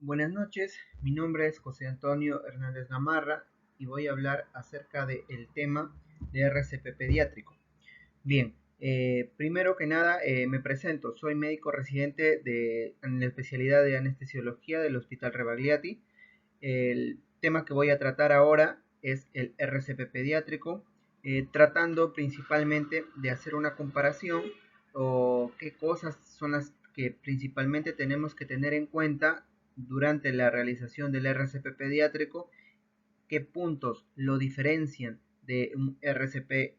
Buenas noches, mi nombre es José Antonio Hernández Gamarra y voy a hablar acerca del tema de RCP pediátrico. Bien, primero que nada me presento, soy médico residente en la especialidad de anestesiología del Hospital Rebagliati. El tema que voy a tratar ahora es el RCP pediátrico, tratando principalmente de hacer una comparación o qué cosas son las que principalmente tenemos que tener en cuenta durante la realización del RCP pediátrico, qué puntos lo diferencian de un RCP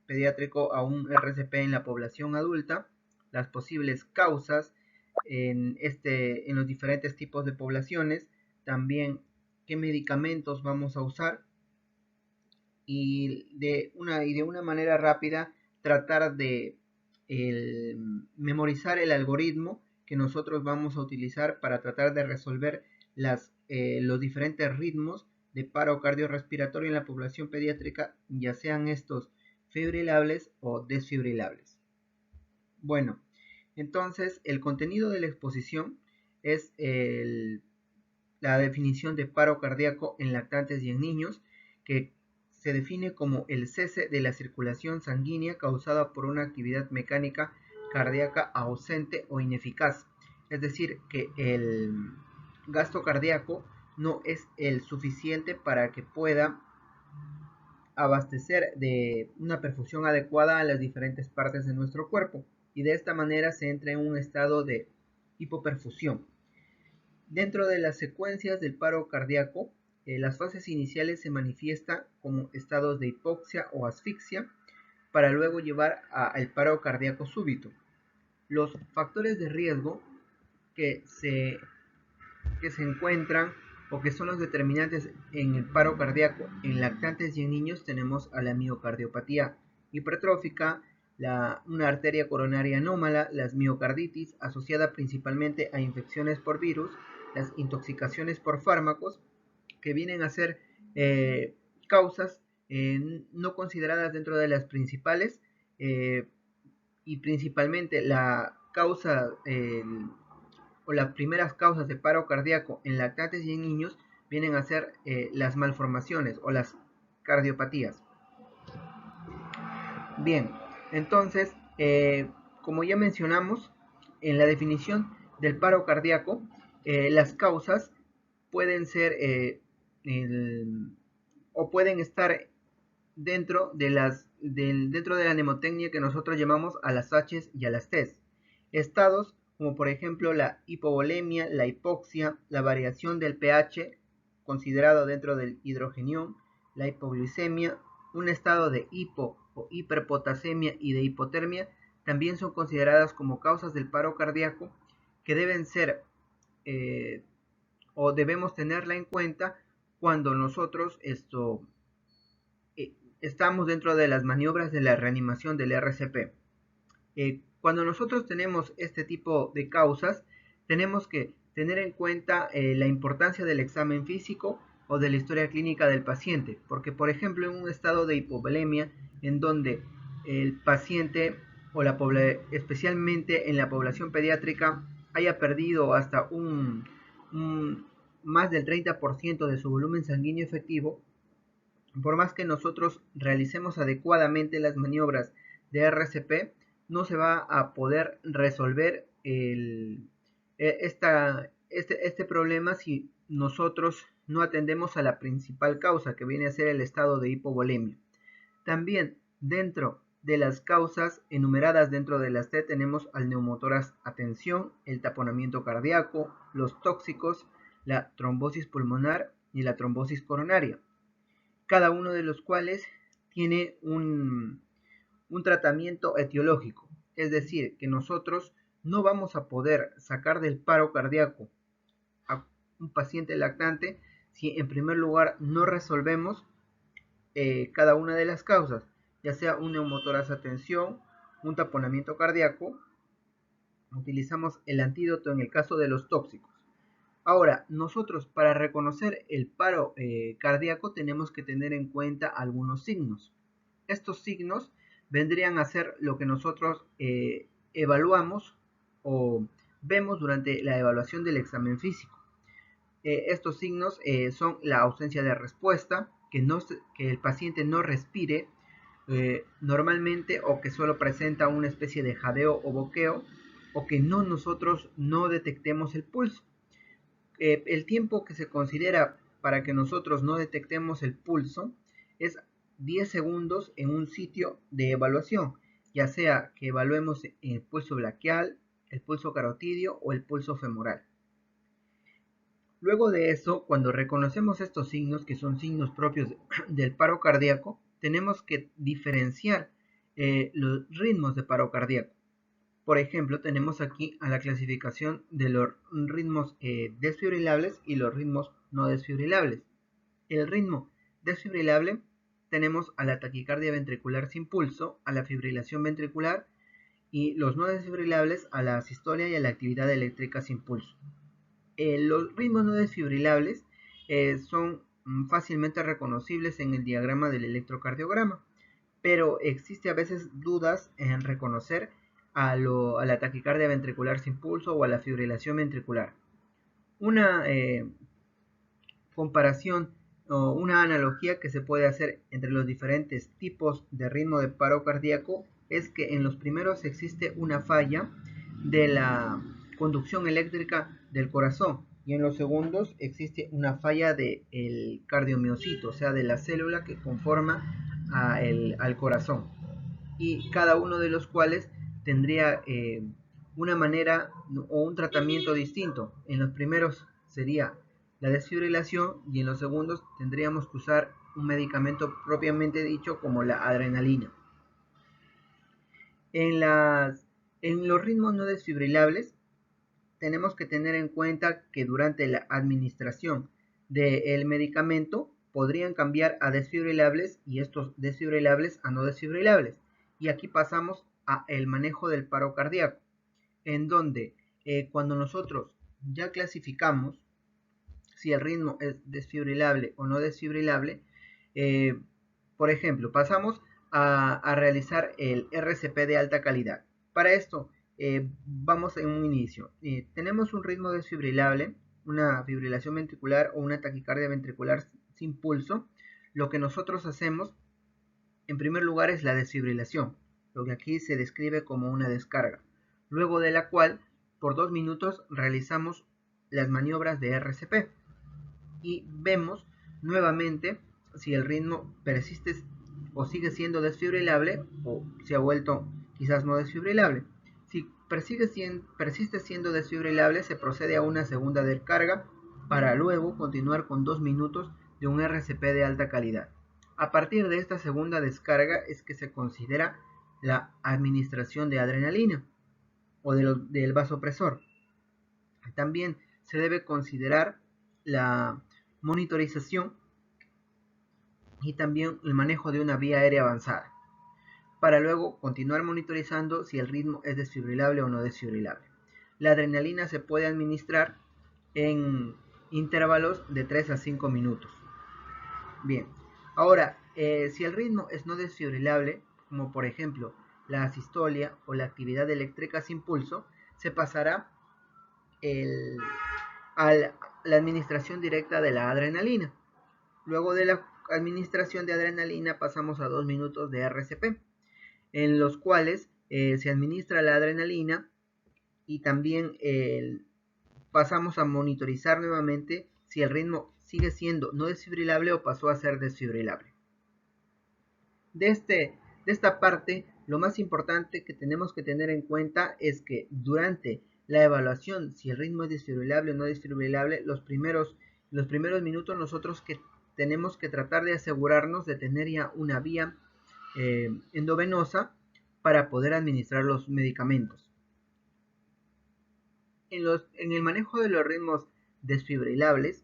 pediátrico a un RCP en la población adulta, las posibles causas en los diferentes tipos de poblaciones, también qué medicamentos vamos a usar y de una manera rápida tratar de memorizar el algoritmo que nosotros vamos a utilizar para tratar de resolver los diferentes ritmos de paro cardiorrespiratorio en la población pediátrica, ya sean estos fibrilables o desfibrilables. Bueno, entonces el contenido de la exposición es la definición de paro cardíaco en lactantes y en niños, que se define como el cese de la circulación sanguínea causada por una actividad mecánica cardíaca ausente o ineficaz. Es decir, que el gasto cardíaco no es el suficiente para que pueda abastecer de una perfusión adecuada a las diferentes partes de nuestro cuerpo, y de esta manera se entra en un estado de hipoperfusión. Dentro de las secuencias del paro cardíaco, las fases iniciales se manifiestan como estados de hipoxia o asfixia para luego llevar al paro cardíaco súbito. Los factores de riesgo que se, que se encuentran o que son los determinantes en el paro cardíaco en lactantes y en niños tenemos a la miocardiopatía hipertrófica, una arteria coronaria anómala, las miocarditis asociada principalmente a infecciones por virus, las intoxicaciones por fármacos, que vienen a ser causas no consideradas dentro de las principales, eh, y principalmente la causa o las primeras causas de paro cardíaco en lactantes y en niños vienen a ser las malformaciones o las cardiopatías. Bien, entonces, como ya mencionamos, en la definición del paro cardíaco, las causas pueden ser el, o pueden estar dentro de la mnemotecnia que nosotros llamamos a las H's y a las T's. Estados como por ejemplo la hipovolemia, la hipoxia, la variación del pH considerado dentro del hidrogenión, la hipoglucemia, un estado de hipo o hiperpotasemia y de hipotermia también son consideradas como causas del paro cardíaco, que deben ser o debemos tenerla en cuenta cuando nosotros estamos dentro de las maniobras de la reanimación del RCP. Cuando nosotros tenemos este tipo de causas, tenemos que tener en cuenta la importancia del examen físico o de la historia clínica del paciente, porque por ejemplo en un estado de hipovolemia en donde el paciente o especialmente en la población pediátrica haya perdido hasta más del 30% de su volumen sanguíneo efectivo, por más que nosotros realicemos adecuadamente las maniobras de RCP, no se va a poder resolver este problema si nosotros no atendemos a la principal causa, que viene a ser el estado de hipovolemia. También dentro de las causas enumeradas dentro de las T tenemos al neumotoras a tensión, el taponamiento cardíaco, los tóxicos, la trombosis pulmonar y la trombosis coronaria, cada uno de los cuales tiene un tratamiento etiológico, es decir, que nosotros no vamos a poder sacar del paro cardíaco a un paciente lactante si en primer lugar no resolvemos cada una de las causas, ya sea un neumotoras a tensión, un taponamiento cardíaco. Utilizamos el antídoto en el caso de los tóxicos. Ahora, nosotros para reconocer el paro cardíaco tenemos que tener en cuenta algunos signos. Estos signos vendrían a ser lo que nosotros evaluamos o vemos durante la evaluación del examen físico. Estos signos son la ausencia de respuesta, que el paciente no respire normalmente, o que solo presenta una especie de jadeo o boqueo, o que nosotros no detectemos el pulso. El tiempo que se considera para que nosotros no detectemos el pulso es 10 segundos en un sitio de evaluación, ya sea que evaluemos el pulso braquial, el pulso carotidio o el pulso femoral. Luego de eso, cuando reconocemos estos signos, que son signos propios del paro cardíaco, tenemos que diferenciar los ritmos de paro cardíaco. Por ejemplo, tenemos aquí a la clasificación de los ritmos desfibrilables y los ritmos no desfibrilables. El ritmo desfibrilable tenemos a la taquicardia ventricular sin pulso, a la fibrilación ventricular, y los no desfibrilables a la asistolia y a la actividad eléctrica sin pulso. Los ritmos no desfibrilables son fácilmente reconocibles en el diagrama del electrocardiograma, pero existe a veces dudas en reconocer a la taquicardia ventricular sin pulso o a la fibrilación ventricular. Una comparación o una analogía que se puede hacer entre los diferentes tipos de ritmo de paro cardíaco es que en los primeros existe una falla de la conducción eléctrica del corazón, y en los segundos existe una falla del cardiomiocito, o sea, de la célula que conforma al corazón, y cada uno de los cuales tendría una manera o un tratamiento distinto. En los primeros sería la desfibrilación, y en los segundos tendríamos que usar un medicamento propiamente dicho como la adrenalina. En los ritmos no desfibrilables tenemos que tener en cuenta que durante la administración del medicamento podrían cambiar a desfibrilables y estos desfibrilables a no desfibrilables. Y aquí pasamos a el manejo del paro cardíaco, en donde cuando nosotros ya clasificamos si el ritmo es desfibrilable o no desfibrilable, por ejemplo, pasamos a realizar el RCP de alta calidad. Para esto, vamos en un inicio. Tenemos un ritmo desfibrilable, una fibrilación ventricular o una taquicardia ventricular sin pulso. Lo que nosotros hacemos, en primer lugar, es la desfibrilación, lo que aquí se describe como una descarga, luego de la cual, por 2 minutos, realizamos las maniobras de RCP y vemos nuevamente si el ritmo persiste o sigue siendo desfibrilable, o se ha vuelto quizás no desfibrilable. Si persiste siendo desfibrilable, se procede a una segunda descarga para luego continuar con 2 minutos de un RCP de alta calidad. A partir de esta segunda descarga es que se considera la administración de adrenalina o del vasopresor. También se debe considerar la monitorización y también el manejo de una vía aérea avanzada, para luego continuar monitorizando si el ritmo es desfibrilable o no desfibrilable. La adrenalina se puede administrar en intervalos de 3 a 5 minutos. Bien, ahora, si el ritmo es no desfibrilable, como por ejemplo la asistolia o la actividad eléctrica sin pulso, se pasará a la administración directa de la adrenalina. Luego de la administración de adrenalina pasamos a 2 minutos de RCP, en los cuales se administra la adrenalina y también pasamos a monitorizar nuevamente si el ritmo sigue siendo no desfibrilable o pasó a ser desfibrilable. De esta parte, lo más importante que tenemos que tener en cuenta es que durante la evaluación, si el ritmo es desfibrilable o no desfibrilable, los primeros minutos nosotros tenemos que tratar de asegurarnos de tener ya una vía endovenosa para poder administrar los medicamentos. En el manejo de los ritmos desfibrilables,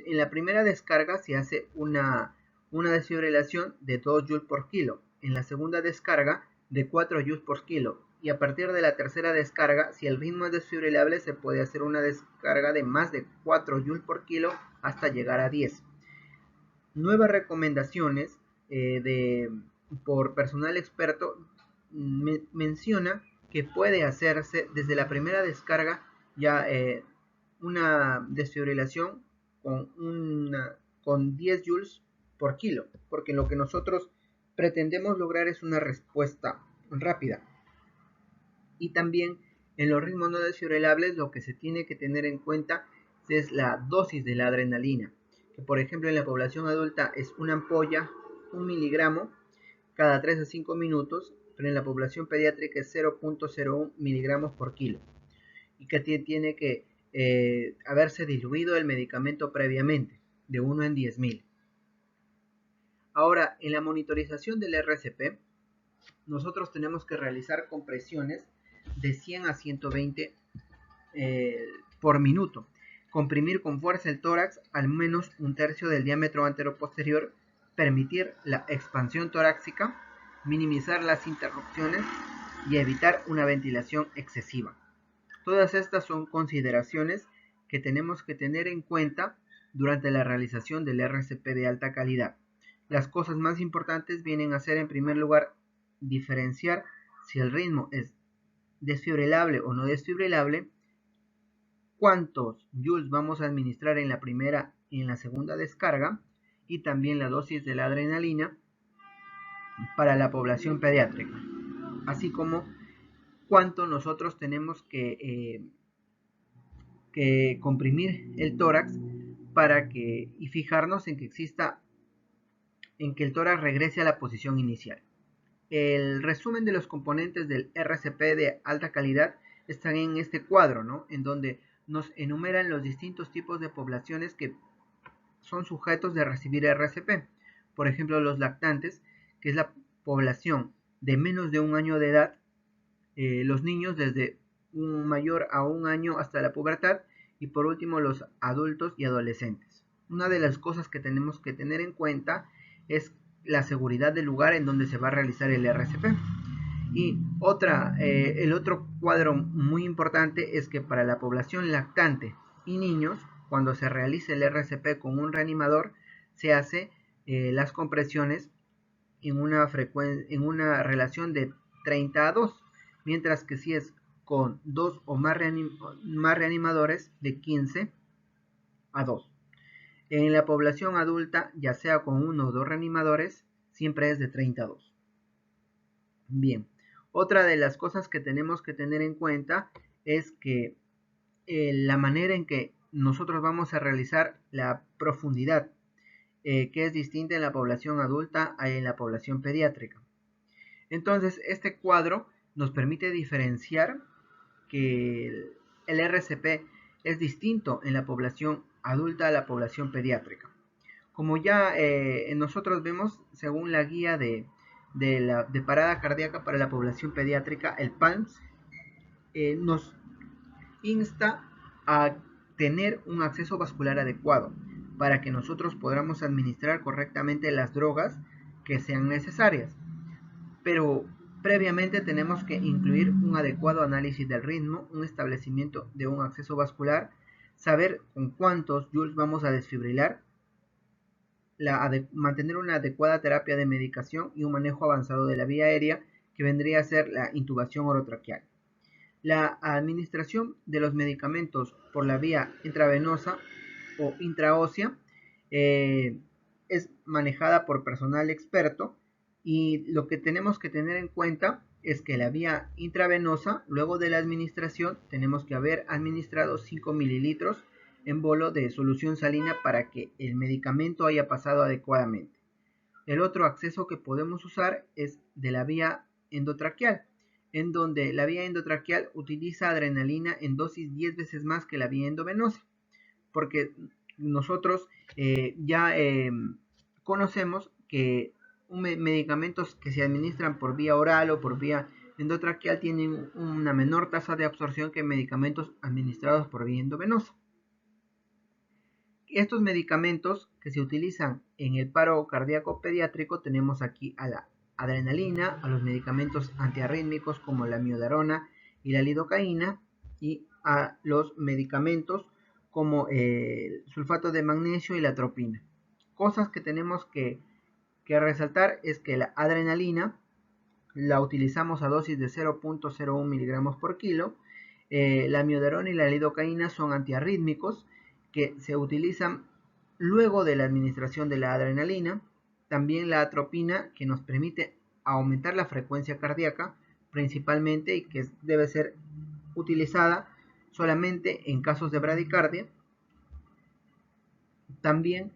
en la primera descarga se hace una desfibrilación de 2 Joules por kilo, en la segunda descarga de 4 Joules por kilo, y a partir de la tercera descarga, si el ritmo es desfibrilable, se puede hacer una descarga de más de 4 Joules por kilo hasta llegar a 10. Nuevas recomendaciones por personal experto menciona que puede hacerse desde la primera descarga ya una desfibrilación con 10 joules por kilo, porque lo que nosotros pretendemos lograr es una respuesta rápida. Y también en los ritmos no desfibrilables lo que se tiene que tener en cuenta es la dosis de la adrenalina, que por ejemplo en la población adulta es una ampolla, 1 miligramo cada 3 a 5 minutos, pero en la población pediátrica es 0.01 miligramos por kilo, y que tiene que haberse diluido el medicamento previamente, de 1 en 10.000. Ahora, en la monitorización del RCP, nosotros tenemos que realizar compresiones de 100 a 120 por minuto. Comprimir con fuerza el tórax al menos un tercio del diámetro anteroposterior, permitir la expansión torácica, minimizar las interrupciones y evitar una ventilación excesiva. Todas estas son consideraciones que tenemos que tener en cuenta durante la realización del RCP de alta calidad. Las cosas más importantes vienen a ser, en primer lugar, diferenciar si el ritmo es desfibrilable o no desfibrilable, cuántos joules vamos a administrar en la primera y en la segunda descarga, y también la dosis de la adrenalina para la población pediátrica, así como cuánto nosotros tenemos que comprimir el tórax y fijarnos en que el tórax regrese a la posición inicial. El resumen de los componentes del RCP de alta calidad están en este cuadro, ¿no? En donde nos enumeran los distintos tipos de poblaciones que son sujetos de recibir RCP. Por ejemplo, los lactantes, que es la población de menos de 1 año de edad, los niños desde un mayor a 1 año hasta la pubertad, y por último los adultos y adolescentes. Una de las cosas que tenemos que tener en cuenta es la seguridad del lugar en donde se va a realizar el RCP. Y el otro cuadro muy importante es que para la población lactante y niños, cuando se realice el RCP con un reanimador, se hace las compresiones en una relación de 30 a 2, mientras que si es con 2 o más reanimadores, de 15 a 2. En la población adulta, ya sea con 1 o 2 reanimadores, siempre es de 30 a 2. Bien, otra de las cosas que tenemos que tener en cuenta es que la manera en que nosotros vamos a realizar la profundidad, que es distinta en la población adulta a en la población pediátrica. Entonces, este cuadro nos permite diferenciar que el RCP es distinto en la población adulta a la población pediátrica. Como ya nosotros vemos, según la guía de parada cardíaca para la población pediátrica, el PALMS, nos insta a tener un acceso vascular adecuado para que nosotros podamos administrar correctamente las drogas que sean necesarias. Pero previamente tenemos que incluir un adecuado análisis del ritmo, un establecimiento de un acceso vascular, saber con cuántos joules vamos a desfibrilar, mantener una adecuada terapia de medicación y un manejo avanzado de la vía aérea, que vendría a ser la intubación orotraqueal. La administración de los medicamentos por la vía intravenosa o intraósea es manejada por personal experto, y lo que tenemos que tener en cuenta es que la vía intravenosa, luego de la administración, tenemos que haber administrado 5 mililitros en bolo de solución salina para que el medicamento haya pasado adecuadamente. El otro acceso que podemos usar es de la vía endotraqueal, en donde la vía endotraqueal utiliza adrenalina en dosis 10 veces más que la vía endovenosa, porque nosotros ya conocemos que medicamentos que se administran por vía oral o por vía endotraqueal tienen una menor tasa de absorción que medicamentos administrados por vía endovenosa. Estos medicamentos que se utilizan en el paro cardíaco pediátrico, tenemos aquí a la adrenalina, a los medicamentos antiarrítmicos como la miodarona y la lidocaína, y a los medicamentos como el sulfato de magnesio y la atropina. Cosas que tenemos que resaltar es que la adrenalina la utilizamos a dosis de 0.01 miligramos por kilo. La amiodarona y la lidocaína son antiarrítmicos que se utilizan luego de la administración de la adrenalina. También la atropina, que nos permite aumentar la frecuencia cardíaca principalmente, y que debe ser utilizada solamente en casos de bradicardia. También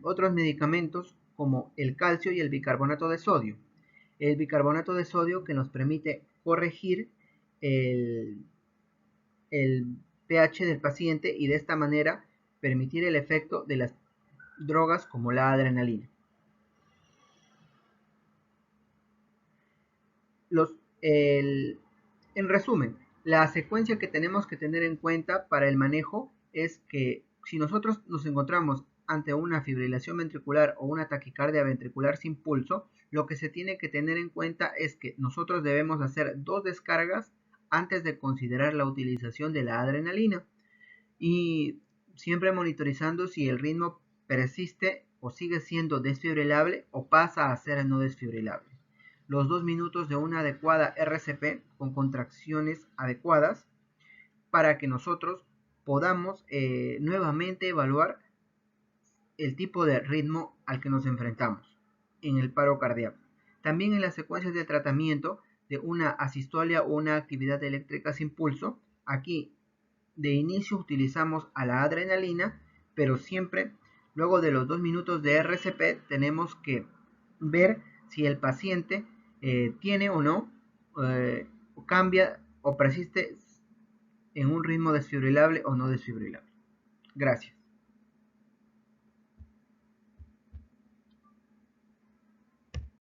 otros medicamentos como el calcio y el bicarbonato de sodio. El bicarbonato de sodio, que nos permite corregir el pH del paciente y de esta manera permitir el efecto de las drogas como la adrenalina. En resumen, la secuencia que tenemos que tener en cuenta para el manejo es que si nosotros nos encontramos ante una fibrilación ventricular o una taquicardia ventricular sin pulso, lo que se tiene que tener en cuenta es que nosotros debemos hacer 2 descargas antes de considerar la utilización de la adrenalina, y siempre monitorizando si el ritmo persiste o sigue siendo desfibrilable o pasa a ser no desfibrilable. Los 2 minutos de una adecuada RCP con contracciones adecuadas para que nosotros podamos nuevamente evaluar el tipo de ritmo al que nos enfrentamos en el paro cardíaco. También en las secuencias de tratamiento de una asistolia o una actividad eléctrica sin pulso, aquí de inicio utilizamos a la adrenalina, pero siempre luego de los 2 minutos de RCP tenemos que ver si el paciente tiene o no, cambia o persiste en un ritmo desfibrilable o no desfibrilable. Gracias.